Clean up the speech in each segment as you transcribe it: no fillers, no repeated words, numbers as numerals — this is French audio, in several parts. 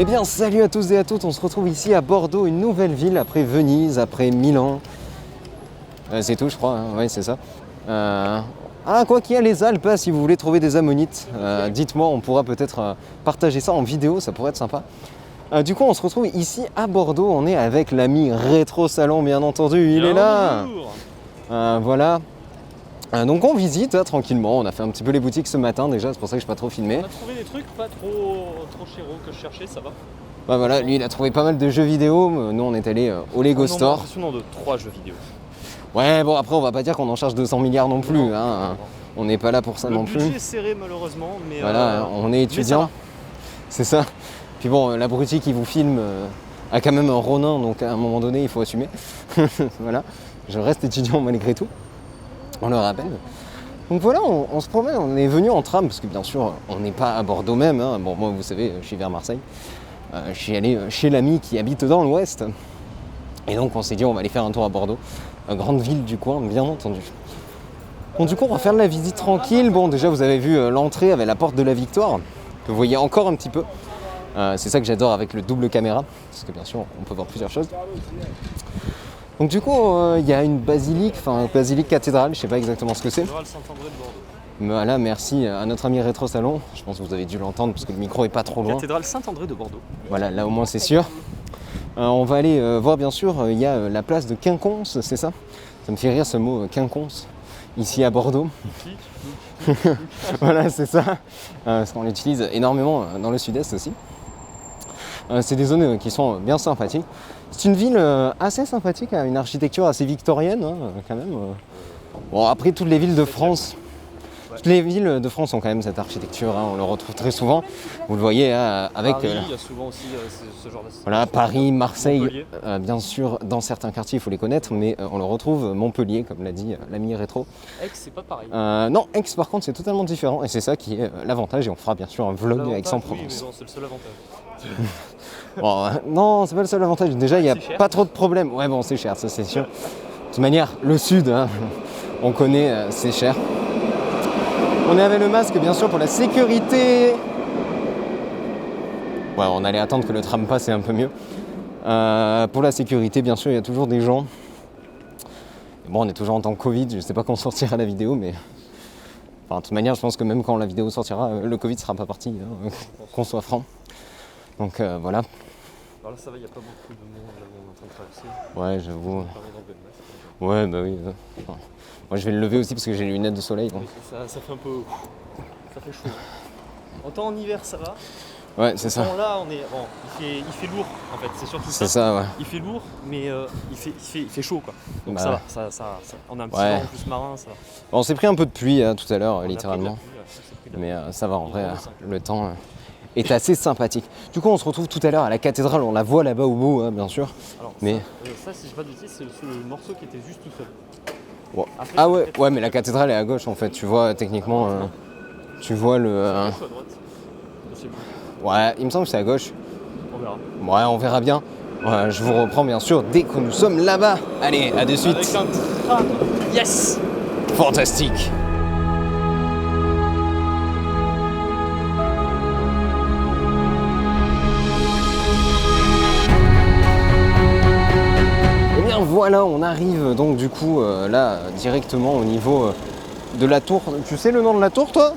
Eh bien, salut à tous et à toutes, on se retrouve ici à Bordeaux, une nouvelle ville après Venise, après Milan. C'est tout, je crois, hein. Oui, c'est ça. Quoi qu'il y a les Alpes, si vous voulez trouver des ammonites, dites-moi, on pourra peut-être partager ça en vidéo, ça pourrait être sympa. Du coup, on se retrouve ici à Bordeaux, on est avec l'ami Rétro Salon, bien entendu, il est là. Voilà. Donc on visite tranquillement, on a fait un petit peu les boutiques ce matin déjà, c'est pour ça que je n'ai pas trop filmé. On a trouvé des trucs pas trop chéros que je cherchais, ça va. Bah voilà, lui il a trouvé pas mal de jeux vidéo, nous on est allé au Lego Store. Impressionnant de 3 jeux vidéo. Ouais bon après on va pas dire qu'on en charge 200 milliards non plus, Non. On n'est pas là pour ça non plus. Le budget est serré malheureusement, mais voilà, on est étudiant, c'est ça. Puis bon, l'abruti qui vous filme a quand même un Ronin, donc à un moment donné il faut assumer. Voilà, je reste étudiant malgré tout. On le rappelle. Donc voilà, on se promène, on est venu en tram, parce que bien sûr, on n'est pas à Bordeaux même. Hein. Bon, moi, vous savez, je suis vers Marseille. Je suis allé chez l'ami qui habite dans l'Ouest. Et donc, on s'est dit, on va aller faire un tour à Bordeaux. Grande ville du coin, bien entendu. Bon, du coup, on va faire la visite tranquille. Bon, déjà, vous avez vu l'entrée avec la porte de la Victoire, que vous voyez encore un petit peu. C'est ça que j'adore avec le double caméra, parce que bien sûr, on peut voir plusieurs choses. Donc du coup, il y a une basilique cathédrale, je sais pas exactement ce que c'est. Cathédrale Saint-André de Bordeaux. Voilà, merci à notre ami Rétro Salon. Je pense que vous avez dû l'entendre parce que le micro est pas trop loin. Cathédrale Saint-André de Bordeaux. Voilà, là au moins c'est sûr. On va aller voir bien sûr, il y a la place de Quinconce, c'est ça? Ça me fait rire ce mot Quinconce, ici à Bordeaux. Voilà, c'est ça. Parce qu'on l'utilise énormément dans le sud-est aussi. C'est des zones qui sont bien sympathiques. C'est une ville assez sympathique, une architecture assez victorienne quand même. Bon après toutes les villes de France, toutes les villes de France ont quand même cette architecture, on le retrouve très souvent. Vous le voyez avec Paris, il y a souvent aussi ce genre de... voilà, Paris, Marseille, Montpellier. bien sûr dans certains quartiers il faut les connaître, mais on le retrouve Montpellier comme l'a dit l'ami Rétro. Aix, c'est pas pareil. Non, Aix par contre c'est totalement différent et c'est ça qui est l'avantage et on fera bien sûr un vlog L'avantage, Aix-en-Provence. Oui, mais bon, c'est le seul avantage. Bon, non, c'est pas le seul avantage. Déjà, il n'y a pas trop de problèmes. Ouais, bon, c'est cher, ça c'est sûr. De toute manière, le sud, on connaît, c'est cher. On est avec le masque, bien sûr, pour la sécurité. Ouais, on allait attendre que le tram passe, c'est un peu mieux. Pour la sécurité, bien sûr, il y a toujours des gens. Bon, on est toujours en temps Covid, je sais pas quand sortira la vidéo, mais... Enfin, de toute manière, je pense que même quand la vidéo sortira, le Covid sera pas parti, qu'on soit franc. Donc voilà. Alors là ça va, il n'y a pas beaucoup de monde là où on est en train de traverser. Ouais, j'avoue. Ça permet d'enlever le masque. Ouais, bah oui. Enfin, moi je vais le lever aussi parce que j'ai les lunettes de soleil. Donc. Ça fait un peu... Ça fait chaud. Autant en hiver ça va. Ouais, c'est ça. Bon, là on est... Bon, il fait lourd en fait, c'est surtout ça. C'est ça, ouais. Il fait lourd, mais il fait chaud quoi. Donc Bah, ça va. On a un petit ouais. vent en plus marin, ça va. Bon, on s'est pris un peu de pluie tout à l'heure, On a littéralement. pris de la pluie, on s'est pris de la Mais pluie. ça va, en vrai, vraiment simple. le temps est assez sympathique. Du coup, on se retrouve tout à l'heure à la cathédrale, on la voit là-bas au bout, bien sûr. Alors Mais- ça si je dis pas de bêtises, c'est le morceau qui était juste tout seul. Ouais. Après, Ah c'est ouais, peut-être- ouais, mais la cathédrale est à gauche en fait. Tu vois, techniquement, tu vois le. À gauche ou à droite Je sais plus. Ouais, il me semble que c'est à gauche. On verra. Ouais, on verra bien. Je vous reprends bien sûr dès que nous sommes là-bas. Allez, à de suite. Avec un tram. Yes. Fantastique. Et bien voilà, on arrive donc du coup là directement au niveau de la tour. Tu sais le nom de la tour toi?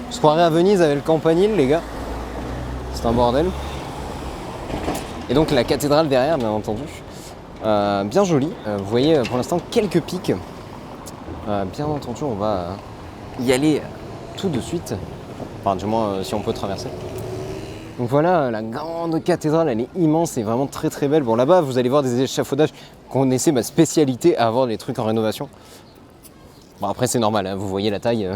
On se croirait à Venise avec le campanile les gars. C'est un bordel. Et donc la cathédrale derrière bien entendu. Bien jolie. Vous voyez pour l'instant quelques pics. Bien entendu on va y aller tout de suite. Enfin du moins si on peut traverser. Donc voilà, la grande cathédrale, elle est immense et vraiment très très belle. Bon là-bas, vous allez voir des échafaudages. Connaissez ma spécialité à avoir des trucs en rénovation. Bon après c'est normal, vous voyez la taille.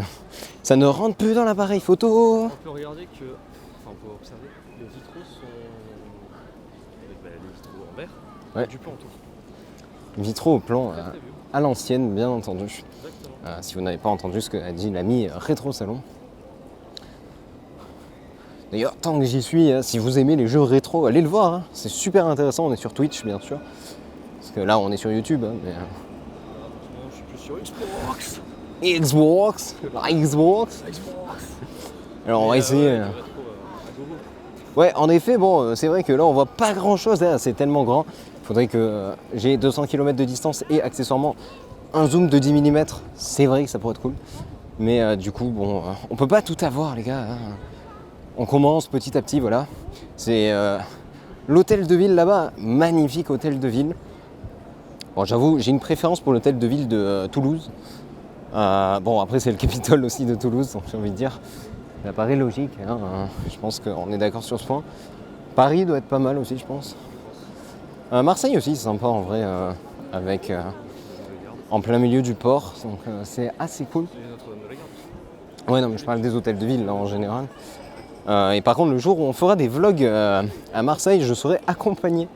Ça ne rentre plus dans l'appareil photo. On peut regarder que... Enfin, on peut observer les vitraux sont... Avec les vitraux en verre. Ouais. Du plan en tout. Vitraux au plan Très, très vieux. à l'ancienne, bien entendu. Exactement. Si vous n'avez pas entendu ce qu'a dit l'ami Rétro Salon. D'ailleurs, tant que j'y suis, si vous aimez les jeux rétro, allez le voir. C'est super intéressant. On est sur Twitch, bien sûr. Parce que là, on est sur YouTube. Mais... Je suis plus sur Xbox. Xbox, la Xbox. Alors on va essayer. Ouais, du rétro, à gogo. Ouais, en effet, bon, c'est vrai que là on voit pas grand chose, c'est tellement grand. Il faudrait que j'ai 200 km de distance et accessoirement un zoom de 10 mm. C'est vrai que ça pourrait être cool. Mais du coup, bon, on peut pas tout avoir, les gars. Hein. On commence petit à petit, voilà. C'est l'hôtel de ville là-bas, magnifique hôtel de ville. Bon, j'avoue, j'ai une préférence pour l'hôtel de ville de Toulouse. Bon, après, c'est le Capitole aussi de Toulouse, donc j'ai envie de dire. Ça paraît logique, hein. Je pense qu'on est d'accord sur ce point. Paris doit être pas mal aussi, je pense. Marseille aussi, c'est sympa en vrai, avec en plein milieu du port, donc c'est assez cool. Et Notre-Dame de la Garde. Ouais, non, mais je parle des hôtels de ville là, en général. Et par contre, le jour où on fera des vlogs à Marseille, je serai accompagné.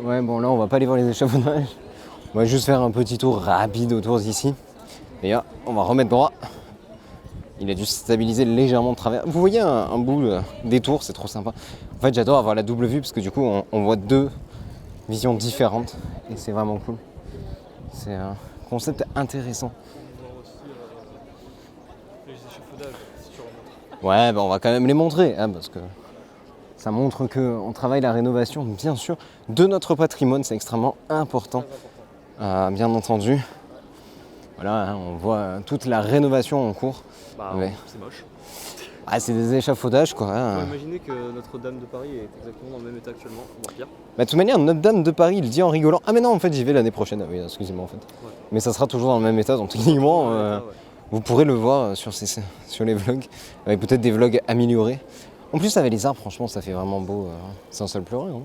Ouais, bon, là, on va pas aller voir les échafaudages. On va juste faire un petit tour rapide autour d'ici. Et là, on va remettre droit. Il a dû se stabiliser légèrement de travers. Vous voyez un bout des tours, c'est trop sympa. En fait, j'adore avoir la double vue parce que du coup, on voit deux visions différentes. Et c'est vraiment cool. C'est un concept intéressant. On va voir aussi les échafaudages, si tu remontes. Ouais, bah on va quand même les montrer, hein, parce que ça montre qu'on travaille la rénovation, bien sûr, de notre patrimoine, c'est extrêmement important, bien entendu. Voilà, hein, on voit toute la rénovation en cours. Bah, Ouais. c'est moche. Ah, c'est des échafaudages, quoi. On Hein. peut imaginer que Notre-Dame de Paris est exactement dans le même état actuellement, voire pire. Bah, de toute manière, Notre-Dame de Paris, il dit en rigolant. Ah, mais non, en fait, j'y vais l'année prochaine. Ah, oui, excusez-moi, en fait. Ouais. Mais ça sera toujours dans le même état, donc techniquement, Ouais. vous pourrez le voir sur les vlogs, avec peut-être des vlogs améliorés. En plus, avec les arbres, franchement, ça fait vraiment beau. C'est un sol pleuré, non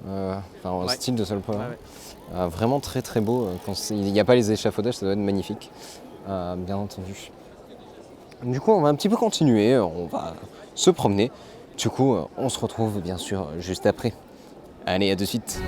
enfin, un Ouais. style de sol pleuré. Ouais. Vraiment très très beau. Quand il n'y a pas les échafaudages, ça doit être magnifique, bien entendu. Du coup, on va un petit peu continuer, on va se promener. Du coup, on se retrouve bien sûr juste après. Allez, à de suite.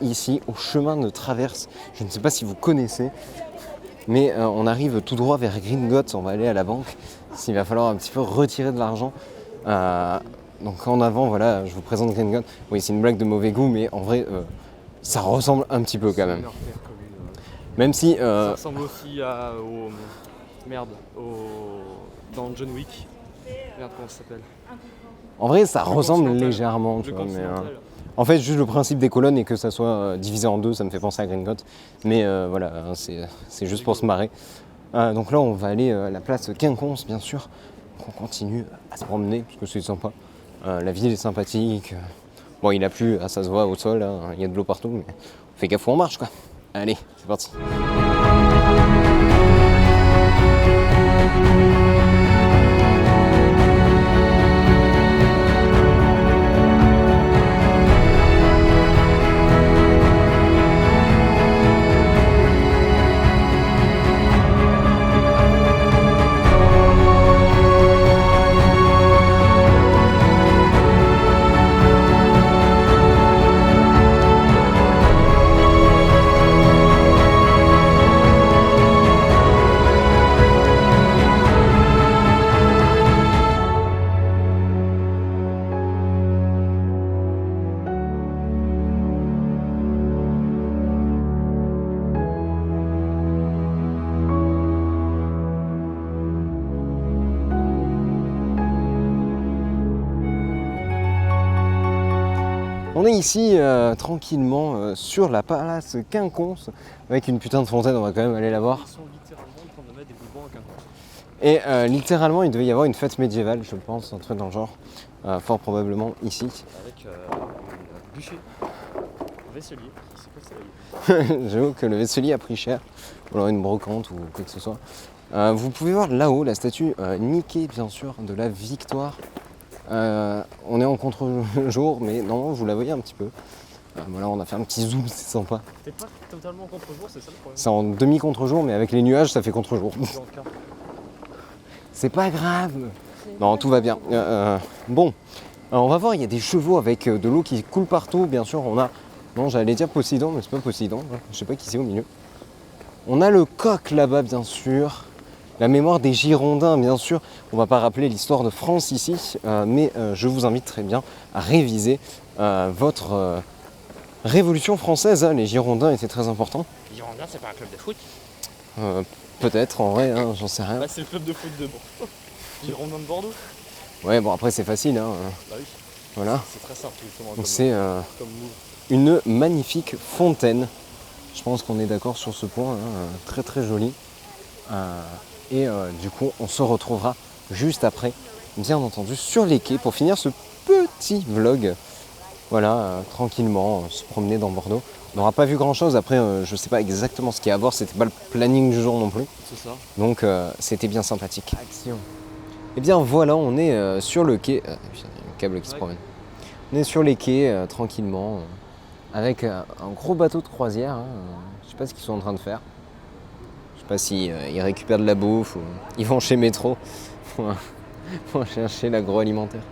Ici au chemin de traverse, je ne sais pas si vous connaissez, mais on arrive tout droit vers Gringotts, on va aller à la banque, s'il va falloir un petit peu retirer de l'argent. Donc en avant, voilà, je vous présente Gringotts. Oui, c'est une blague de mauvais goût, mais en vrai, ça ressemble un petit peu quand même. Même si... Ça ressemble aussi dans John Wick. Merde, comment ça s'appelle? En vrai, ça Le ressemble Continental. légèrement, tu Le vois, mais... Continental. En fait, juste le principe des colonnes et que ça soit divisé en deux, ça me fait penser à Gringotts. Mais voilà, hein, c'est juste pour se marrer. Donc là, on va aller à la place Quinconce, bien sûr. On continue à se promener, parce que c'est sympa. La ville est sympathique. Bon, il a plu, ça se voit au sol, hein, il y a de l'eau partout, mais on fait gaffe où on marche, quoi. Allez, c'est parti. On est ici tranquillement sur la Palace Quinconce avec une putain de fontaine, on va quand même aller la voir. Ils sont littéralement en train de mettre des rubans à quinconce. Et littéralement, il devait y avoir une fête médiévale, je pense, un truc dans le genre, fort probablement ici. Avec un bûcher, un vaisselier qui s'est cassé la gueule. J'avoue que le vaisselier a pris cher, ou alors une brocante ou quoi que ce soit. Vous pouvez voir là-haut la statue Mickey, bien sûr, de la victoire. On est en contre-jour, mais non, vous la voyez un petit peu. Voilà, on a fait un petit zoom, c'est sympa. T'es pas totalement en contre-jour, c'est ça le problème? C'est en demi-contre-jour, mais avec les nuages, ça fait contre-jour. C'est pas grave. Non, tout va bien. Bon, alors on va voir, il y a des chevaux avec de l'eau qui coule partout. Bien sûr, on a... Non, j'allais dire Poséidon, mais c'est pas Poséidon. Je sais pas qui c'est au milieu. On a le coq là-bas, bien sûr. La mémoire des Girondins, bien sûr. On va pas rappeler l'histoire de France ici, mais je vous invite très bien à réviser votre Révolution française. Hein. Les Girondins étaient très importants. Les Girondins, c'est pas un club de foot? Peut-être, en vrai, hein, j'en sais rien. Bah, c'est le club de foot de Bordeaux. Girondins de Bordeaux? Ouais, bon, après, c'est facile. Hein. Bah oui. Voilà. C'est très simple, justement. Donc c'est comme move. une magnifique fontaine. Je pense qu'on est d'accord sur ce point. Hein. Très très joli. Du coup, on se retrouvera juste après, bien entendu, sur les quais pour finir ce petit vlog. Voilà, tranquillement, se promener dans Bordeaux. On n'aura pas vu grand chose. Après, je sais pas exactement ce qu'il y a à voir. C'était pas le planning du jour non plus. C'est ça. Donc, c'était bien sympathique. Action. Et bien voilà, on est sur le quai. Putain, il y a un câble qui se promène. On est sur les quais, tranquillement, avec un gros bateau de croisière. Hein. Je sais pas ce qu'ils sont en train de faire. Je sais pas si ils récupèrent de la bouffe ou ils vont chez Métro pour chercher l'agroalimentaire.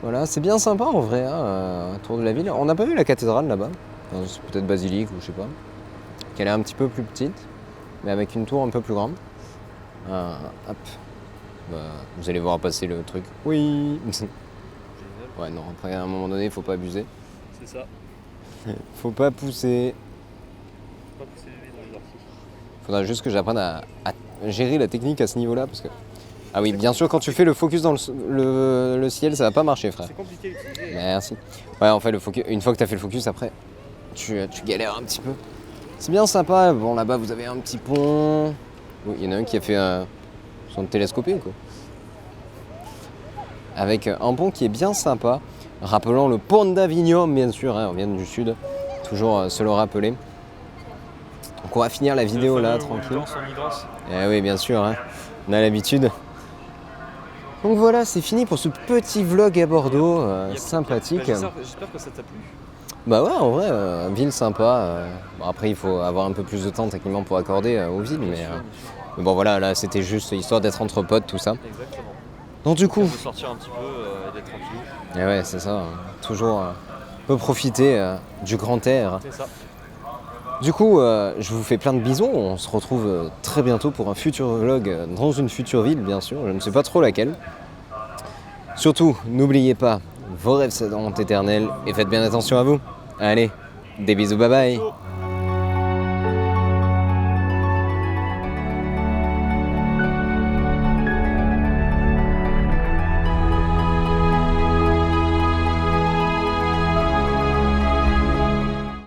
Voilà, c'est bien sympa en vrai, hein, autour de la ville. On n'a pas vu la cathédrale là-bas. Enfin, c'est peut-être basilique ou je sais pas. Qu'elle est un petit peu plus petite, mais avec une tour un peu plus grande. Hop. Bah, vous allez voir passer le truc. Oui. Ouais, non, après à un moment donné, il faut pas abuser. C'est ça. Faut pas pousser. Pas pousser les dans les orties. Faudra juste que j'apprenne à gérer la technique à ce niveau-là parce que. Ah oui, bien sûr, quand tu fais le focus dans le ciel, ça va pas marcher, frère. C'est compliqué d'utiliser. Merci. Ouais, en fait, le focus, une fois que tu as fait le focus, après, tu galères un petit peu. C'est bien sympa. Bon, là-bas, vous avez un petit pont. Il y en a un qui a fait son télescopé, quoi. Avec un pont qui est bien sympa. Rappelant le pont d'Avignon, bien sûr. Hein, on vient du sud. Toujours se le rappeler. Donc, on va finir la vidéo là, tranquille. Eh oui, bien sûr. Hein, on a l'habitude. Donc voilà, c'est fini pour ce petit vlog à Bordeaux, sympathique. J'espère que ça t'a plu. Bah ouais, en vrai, ville sympa. Bon, après, il faut avoir un peu plus de temps techniquement pour accorder aux villes, mais bon voilà, là c'était juste histoire d'être entre potes, tout ça. Exactement. Donc du coup, De sortir un petit peu et d'être tranquille. eh ouais, c'est ça. Toujours peut profiter du grand air. C'est ça. Du coup, je vous fais plein de bisous. On se retrouve très bientôt pour un futur vlog dans une future ville, bien sûr. Je ne sais pas trop laquelle. Surtout, n'oubliez pas, vos rêves seront éternels et faites bien attention à vous. Allez, des bisous, bye bye.